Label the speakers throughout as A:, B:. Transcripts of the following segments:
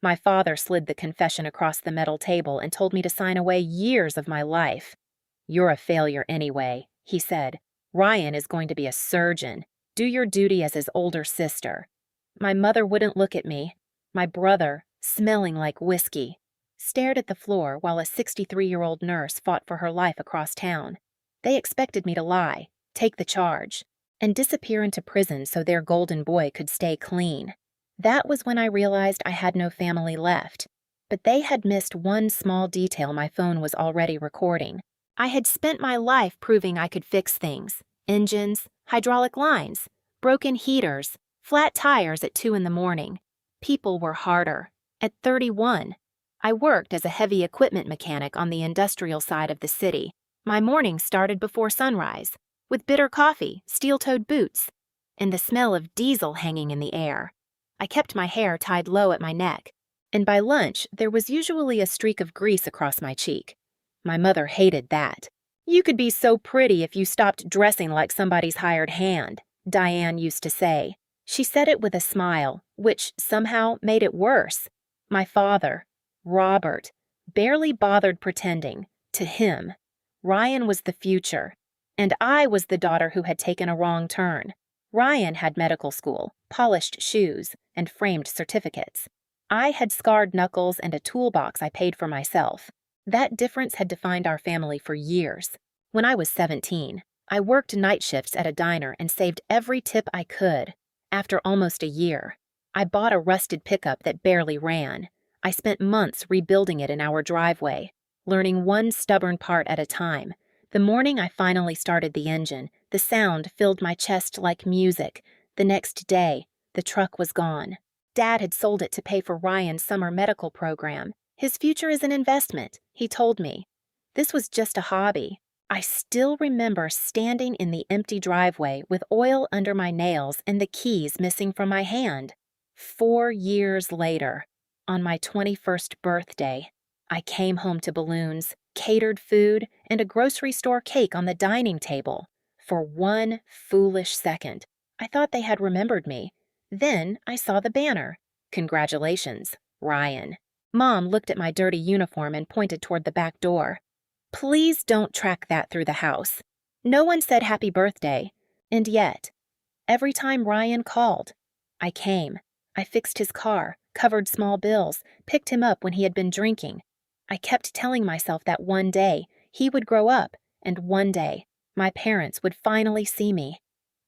A: My father slid the confession across the metal table and told me to sign away years of my life. "You're a failure anyway," he said. "Ryan is going to be a surgeon. Do your duty as his older sister." My mother wouldn't look at me. My brother, smelling like whiskey, stared at the floor while a 63-year-old nurse fought for her life across town. They expected me to lie, take the charge, and disappear into prison so their golden boy could stay clean. That was when I realized I had no family left. But they had missed one small detail my phone was already recording. I had spent my life proving I could fix things: engines, hydraulic lines, broken heaters, flat tires at 2 in the morning. People were harder. At 31, I worked as a heavy equipment mechanic on the industrial side of the city. My mornings started before sunrise, with bitter coffee, steel-toed boots, and the smell of diesel hanging in the air. I kept my hair tied low at my neck, and by lunch there was usually a streak of grease across my cheek. My mother hated that. "You could be so pretty if you stopped dressing like somebody's hired hand," Diane used to say. She said it with a smile, which somehow made it worse. My father, Robert, barely bothered pretending. To him, Ryan was the future, and I was the daughter who had taken a wrong turn. Ryan had medical school, polished shoes, and framed certificates. I had scarred knuckles and a toolbox I paid for myself. That difference had defined our family for years. When I was 17, I worked night shifts at a diner and saved every tip I could. After almost a year, I bought a rusted pickup that barely ran. I spent months rebuilding it in our driveway, learning one stubborn part at a time. The morning I finally started the engine, the sound filled my chest like music. The next day, the truck was gone. Dad had sold it to pay for Ryan's summer medical program. "His future is an investment," he told me. This was just a hobby. I still remember standing in the empty driveway with oil under my nails and the keys missing from my hand. 4 years later, on my 21st birthday, I came home to balloons, catered food, and a grocery store cake on the dining table. For one foolish second, I thought they had remembered me. Then I saw the banner. "Congratulations, Ryan." Mom looked at my dirty uniform and pointed toward the back door. "Please don't track that through the house." No one said happy birthday. And yet, every time Ryan called, I came. I fixed his car, covered small bills, picked him up when he had been drinking. I kept telling myself that one day he would grow up, and one day my parents would finally see me.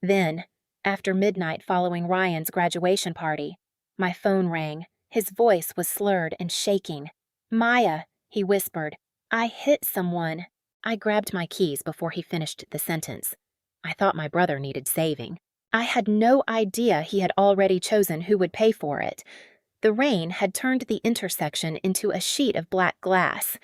A: Then, after midnight following Ryan's graduation party, my phone rang. His voice was slurred and shaking. "Maya," he whispered, "I hit someone." I grabbed my keys before he finished the sentence. I thought my brother needed saving. I had no idea he had already chosen who would pay for it. The rain had turned the intersection into a sheet of black glass.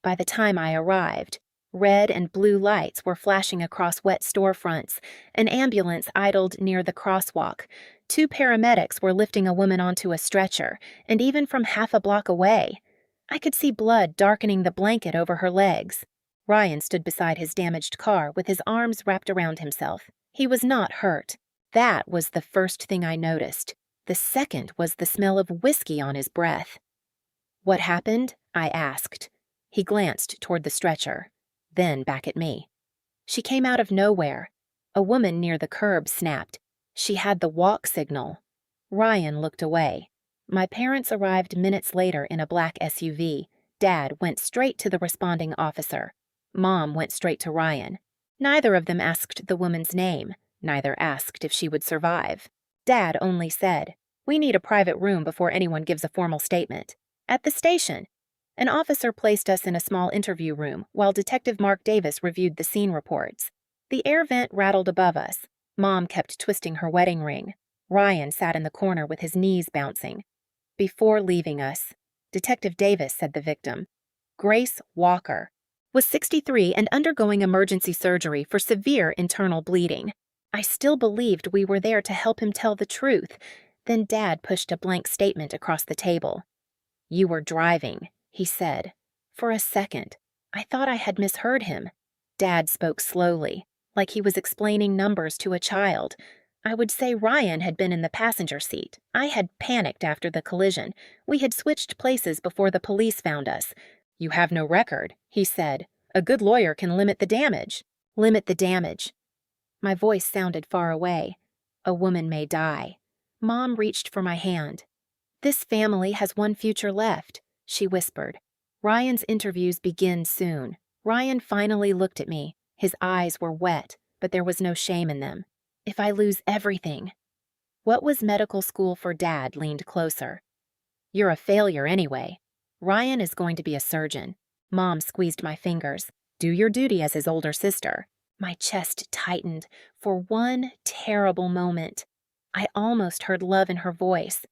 A: By the time I arrived, red and blue lights were flashing across wet storefronts. An ambulance idled near the crosswalk. 2 paramedics were lifting a woman onto a stretcher, and even from half a block away, I could see blood darkening the blanket over her legs. Ryan stood beside his damaged car with his arms wrapped around himself. He was not hurt. That was the first thing I noticed. The second was the smell of whiskey on his breath. "What happened?" I asked. He glanced toward the stretcher, then back at me. "She came out of nowhere." A woman near the curb snapped. "She had the walk signal." Ryan looked away. My parents arrived minutes later in a black SUV. Dad went straight to the responding officer. Mom went straight to Ryan. Neither of them asked the woman's name. Neither asked if she would survive. Dad only said, "We need a private room before anyone gives a formal statement." At the station, an officer placed us in a small interview room while Detective Mark Davis reviewed the scene reports. The air vent rattled above us. Mom kept twisting her wedding ring. Ryan sat in the corner with his knees bouncing. Before leaving us, Detective Davis said the victim, Grace Walker, was 63 and undergoing emergency surgery for severe internal bleeding. I still believed we were there to help him tell the truth. Then Dad pushed a blank statement across the table. "You were driving," he said. For a second, I thought I had misheard him. Dad spoke slowly, like he was explaining numbers to a child. I would say Ryan had been in the passenger seat. I had panicked after the collision. We had switched places before the police found us. You have no record, he said. A good lawyer can limit the damage. Limit the damage. My voice sounded far away. A woman may die. Mom reached for my hand. This family has one future left, she whispered. Ryan's interviews begin soon. Ryan finally looked at me. His eyes were wet, but there was no shame in them. If I lose everything. What was medical school for Dad leaned closer. You're a failure anyway. Ryan is going to be a surgeon. Mom squeezed my fingers. Do your duty as his older sister. My chest tightened for one terrible moment. I almost heard love in her voice.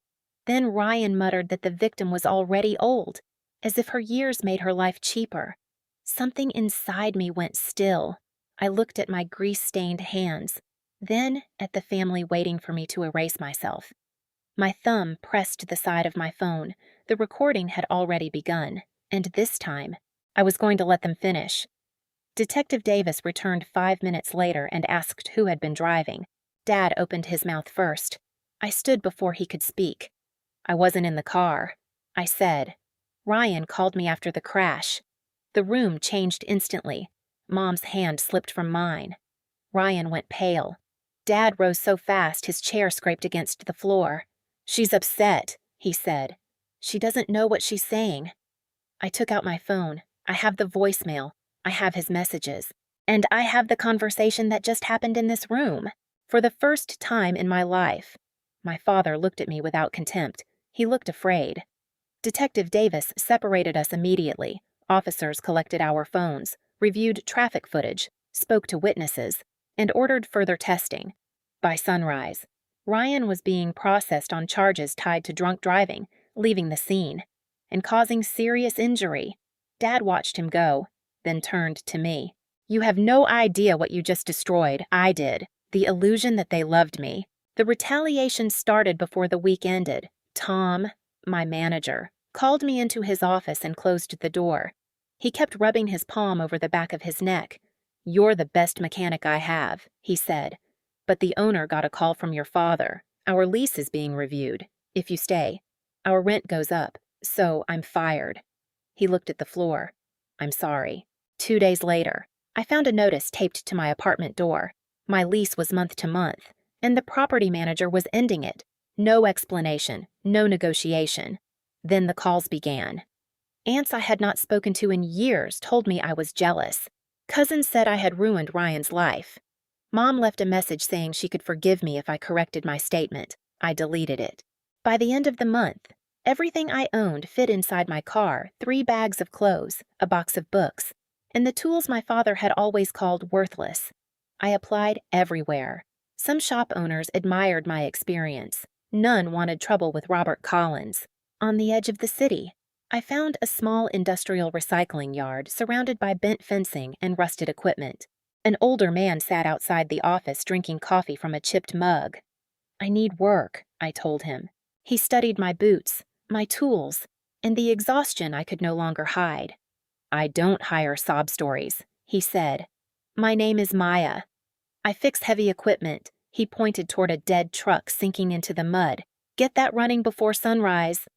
A: Then Ryan muttered that the victim was already old, as if her years made her life cheaper. Something inside me went still. I looked at my grease-stained hands, then at the family waiting for me to erase myself. My thumb pressed the side of my phone. The recording had already begun, and this time, I was going to let them finish. Detective Davis returned 5 minutes later and asked who had been driving. Dad opened his mouth first. I stood before he could speak. I wasn't in the car, I said. Ryan called me after the crash. The room changed instantly. Mom's hand slipped from mine. Ryan went pale. Dad rose so fast his chair scraped against the floor. She's upset, he said. She doesn't know what she's saying. I took out my phone. I have the voicemail. I have his messages. And I have the conversation that just happened in this room. For the first time in my life. My father looked at me without contempt. He looked afraid. Detective Davis separated us immediately. Officers collected our phones, reviewed traffic footage, spoke to witnesses, and ordered further testing. By sunrise, Ryan was being processed on charges tied to drunk driving, leaving the scene, and causing serious injury. Dad watched him go, then turned to me. You have no idea what you just destroyed. I did. The illusion that they loved me. The retaliation started before the week ended. Tom, my manager, called me into his office and closed the door. He kept rubbing his palm over the back of his neck. You're the best mechanic I have, he said. But the owner got a call from your father. Our lease is being reviewed. If you stay, our rent goes up, so I'm fired. He looked at the floor. I'm sorry. 2 days later, I found a notice taped to my apartment door. My lease was month to month, and the property manager was ending it. No explanation, no negotiation. Then the calls began. Aunts I had not spoken to in years told me I was jealous. Cousins said I had ruined Ryan's life. Mom left a message saying she could forgive me if I corrected my statement. I deleted it. By the end of the month, everything I owned fit inside my car, 3 bags of clothes, a box of books, and the tools my father had always called worthless. I applied everywhere. Some shop owners admired my experience. None wanted trouble with Robert Collins. On the edge of the city, I found a small industrial recycling yard surrounded by bent fencing and rusted equipment. An older man sat outside the office drinking coffee from a chipped mug. I need work, I told him. He studied my boots, my tools, and the exhaustion I could no longer hide. I don't hire sob stories, he said. My name is Maya. I fix heavy equipment. He pointed toward a dead truck sinking into the mud. Get that running before sunrise.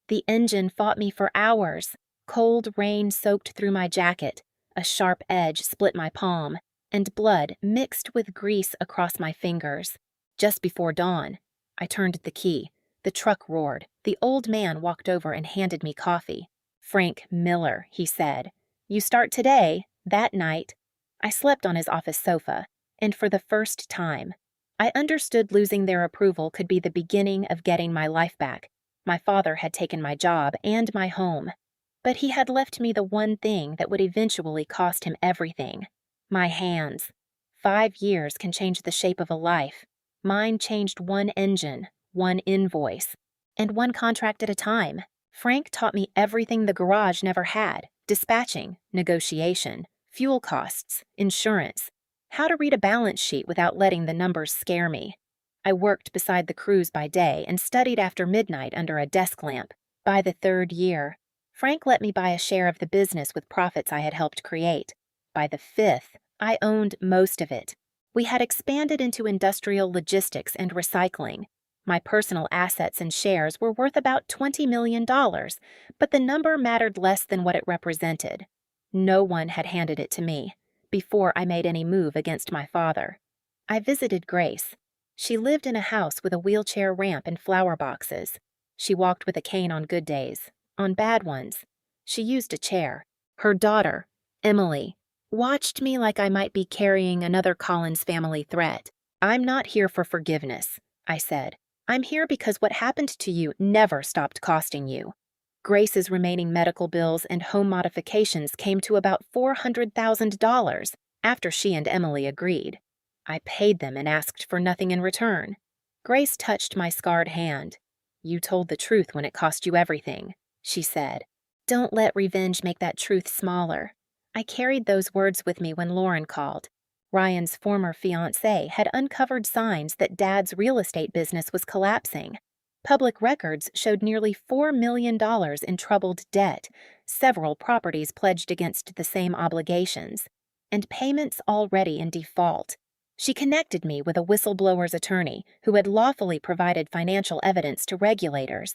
A: The engine fought me for hours. Cold rain soaked through my jacket. A sharp edge split my palm, and blood mixed with grease across my fingers. Just before dawn, I turned the key. The truck roared. The old man walked over and handed me coffee. Frank Miller, he said. You start today, that night. I slept on his office sofa, and for the first time, I understood losing their approval could be the beginning of getting my life back. My father had taken my job and my home, but he had left me the one thing that would eventually cost him everything. My hands. 5 years can change the shape of a life. Mine changed one engine, one invoice, and one contract at a time. Frank taught me everything the garage never had: dispatching, negotiation, fuel costs, insurance, how to read a balance sheet without letting the numbers scare me. I worked beside the crews by day and studied after midnight under a desk lamp. By the 3rd year, Frank let me buy a share of the business with profits I had helped create. By the 5th, I owned most of it. We had expanded into industrial logistics and recycling. My personal assets and shares were worth about $20 million, but the number mattered less than what it represented. No one had handed it to me before I made any move against my father. I visited Grace. She lived in a house with a wheelchair ramp and flower boxes. She walked with a cane on good days. On bad ones, she used a chair. Her daughter, Emily, watched me like I might be carrying another Collins family threat. "I'm not here for forgiveness," I said. "I'm here because what happened to you never stopped costing you." Grace's remaining medical bills and home modifications came to about $400,000 after she and Emily agreed. I paid them and asked for nothing in return. Grace touched my scarred hand. "You told the truth when it cost you everything," she said. "Don't let revenge make that truth smaller." I carried those words with me when Lauren called. Ryan's former fiancée had uncovered signs that Dad's real estate business was collapsing. Public records showed nearly $4 million in troubled debt, several properties pledged against the same obligations, and payments already in default. She connected me with a whistleblower's attorney who had lawfully provided financial evidence to regulators.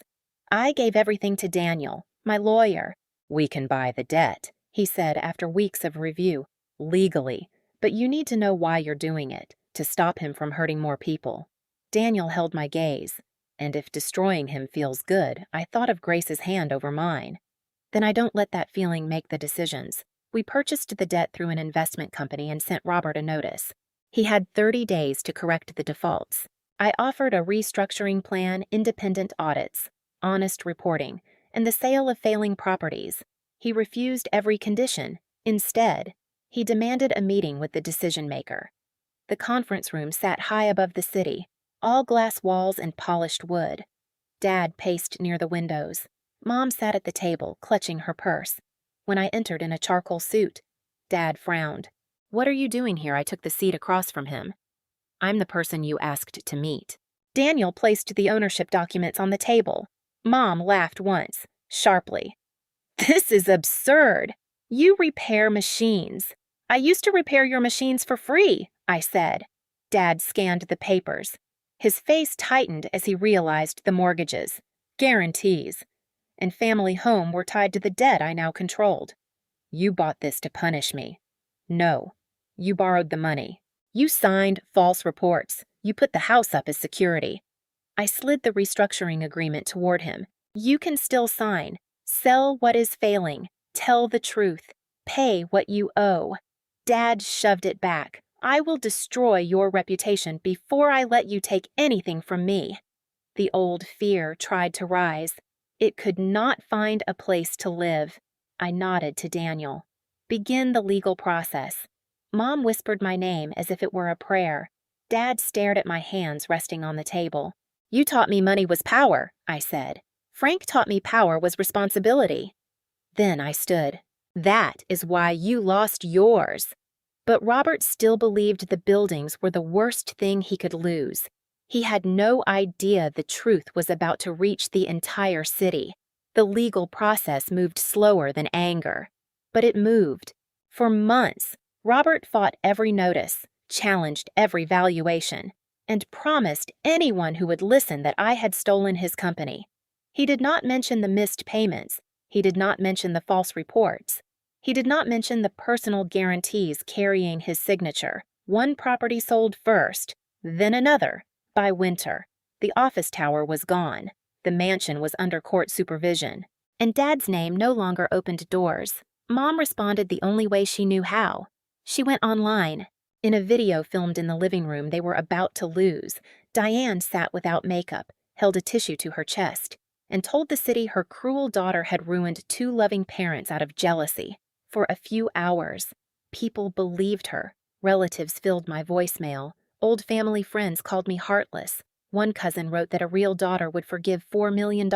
A: I gave everything to Daniel, my lawyer. "We can buy the debt," he said after weeks of review, "legally, but you need to know why you're doing it, to stop him from hurting more people." Daniel held my gaze, and if destroying him feels good, I thought of Grace's hand over mine. "Then I don't let that feeling make the decisions." We purchased the debt through an investment company and sent Robert a notice. He had 30 days to correct the defaults. I offered a restructuring plan, independent audits, honest reporting, and the sale of failing properties. He refused every condition. Instead, he demanded a meeting with the decision-maker. The conference room sat high above the city, all glass walls and polished wood. Dad paced near the windows. Mom sat at the table, clutching her purse. When I entered in a charcoal suit, Dad frowned. "What are you doing here?" I took the seat across from him. "I'm the person you asked to meet." Daniel placed the ownership documents on the table. Mom laughed once, sharply. "This is absurd. You repair machines." "I used to repair your machines for free," I said. Dad scanned the papers. His face tightened as he realized the mortgages, guarantees, and family home were tied to the debt I now controlled. "You bought this to punish me." "No. You borrowed the money. You signed false reports. You put the house up as security." I slid the restructuring agreement toward him. "You can still sign. Sell what is failing. Tell the truth. Pay what you owe." Dad shoved it back. "I will destroy your reputation before I let you take anything from me." The old fear tried to rise. It could not find a place to live. I nodded to Daniel. "Begin the legal process." Mom whispered my name as if it were a prayer. Dad stared at my hands resting on the table. "You taught me money was power," I said. "Frank taught me power was responsibility." Then I stood. "That is why you lost yours." But Robert still believed the buildings were the worst thing he could lose. He had no idea the truth was about to reach the entire city. The legal process moved slower than anger. But it moved. For months, Robert fought every notice, challenged every valuation, and promised anyone who would listen that I had stolen his company. He did not mention the missed payments. He did not mention the false reports. He did not mention the personal guarantees carrying his signature. One property sold first, then another. By winter, the office tower was gone. The mansion was under court supervision. And Dad's name no longer opened doors. Mom responded the only way she knew how. She went online. In a video filmed in the living room they were about to lose, Diane sat without makeup, held a tissue to her chest, and told the city her cruel daughter had ruined two loving parents out of jealousy. For a few hours, people believed her. Relatives filled my voicemail. Old family friends called me heartless. One cousin wrote that a real daughter would forgive $4 million.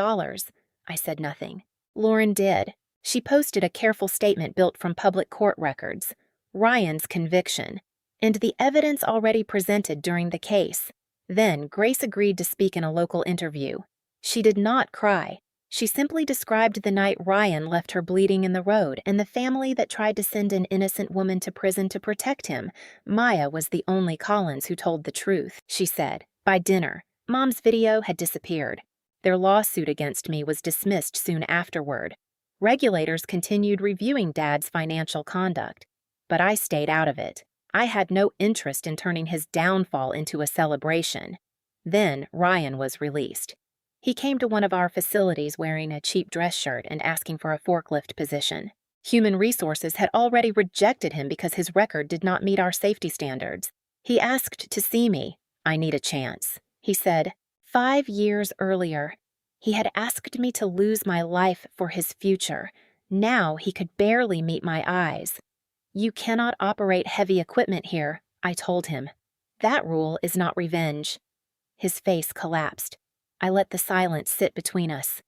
A: I said nothing. Lauren did. She posted a careful statement built from public court records, Ryan's conviction, and the evidence already presented during the case. Then Grace agreed to speak in a local interview. She did not cry. She simply described the night Ryan left her bleeding in the road and the family that tried to send an innocent woman to prison to protect him. Maya was the only Collins who told the truth, she said. By dinner, Mom's video had disappeared. Their lawsuit against me was dismissed soon afterward. Regulators continued reviewing Dad's financial conduct, but I stayed out of it. I had no interest in turning his downfall into a celebration. Then Ryan was released. He came to one of our facilities wearing a cheap dress shirt and asking for a forklift position. Human Resources had already rejected him because his record did not meet our safety standards. He asked to see me. I need a chance, he said. 5 years earlier, he had asked me to lose my life for his future. Now he could barely meet my eyes. You cannot operate heavy equipment here, I told him. That rule is not revenge. His face collapsed. I let the silence sit between us.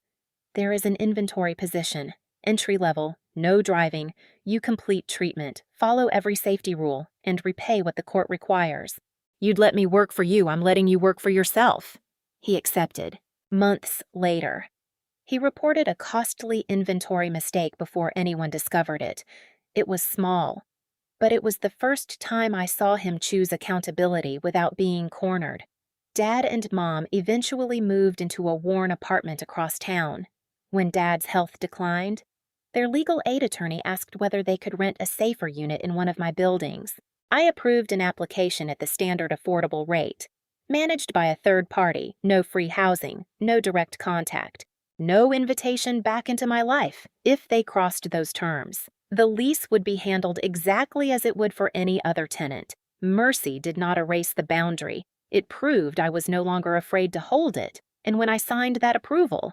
A: There is an inventory position, entry level, no driving, you complete treatment, follow every safety rule, and repay what the court requires. You'd let me work for you, I'm letting you work for yourself. He accepted. Months later, he reported a costly inventory mistake before anyone discovered it. It was small, but it was the first time I saw him choose accountability without being cornered. Dad and Mom eventually moved into a worn apartment across town. When Dad's health declined, their legal aid attorney asked whether they could rent a safer unit in one of my buildings. I approved an application at the standard affordable rate. Managed by a third party, no free housing, no direct contact, no invitation back into my life if they crossed those terms. The lease would be handled exactly as it would for any other tenant. Mercy did not erase the boundary. It proved I was no longer afraid to hold it, and when I signed that approval,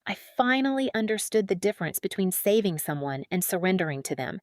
A: I finally understood the difference between saving someone and surrendering to them.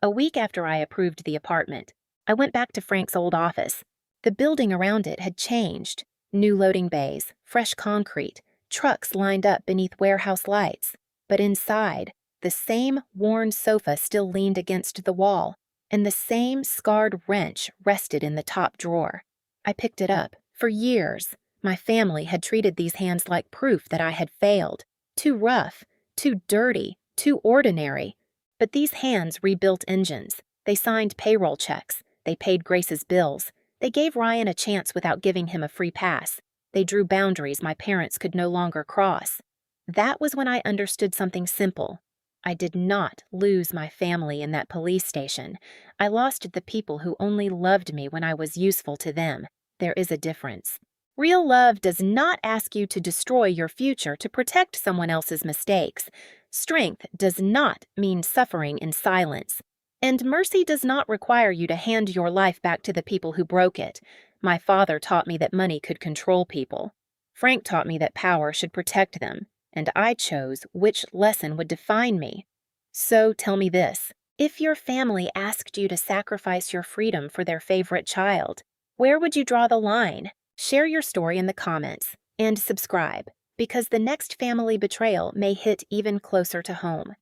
A: A week after I approved the apartment, I went back to Frank's old office. The building around it had changed. New loading bays, fresh concrete, trucks lined up beneath warehouse lights. But inside, the same worn sofa still leaned against the wall, and the same scarred wrench rested in the top drawer. I picked it up. For years, my family had treated these hands like proof that I had failed. Too rough, too dirty, too ordinary. But these hands rebuilt engines. They signed payroll checks. They paid Grace's bills. They gave Ryan a chance without giving him a free pass. They drew boundaries my parents could no longer cross. That was when I understood something simple. I did not lose my family in that police station. I lost the people who only loved me when I was useful to them. There is a difference. Real love does not ask you to destroy your future to protect someone else's mistakes. Strength does not mean suffering in silence. And mercy does not require you to hand your life back to the people who broke it. My father taught me that money could control people. Frank taught me that power should protect them, and I chose which lesson would define me. So tell me this, if your family asked you to sacrifice your freedom for their favorite child, where would you draw the line? Share your story in the comments and subscribe, because the next family betrayal may hit even closer to home.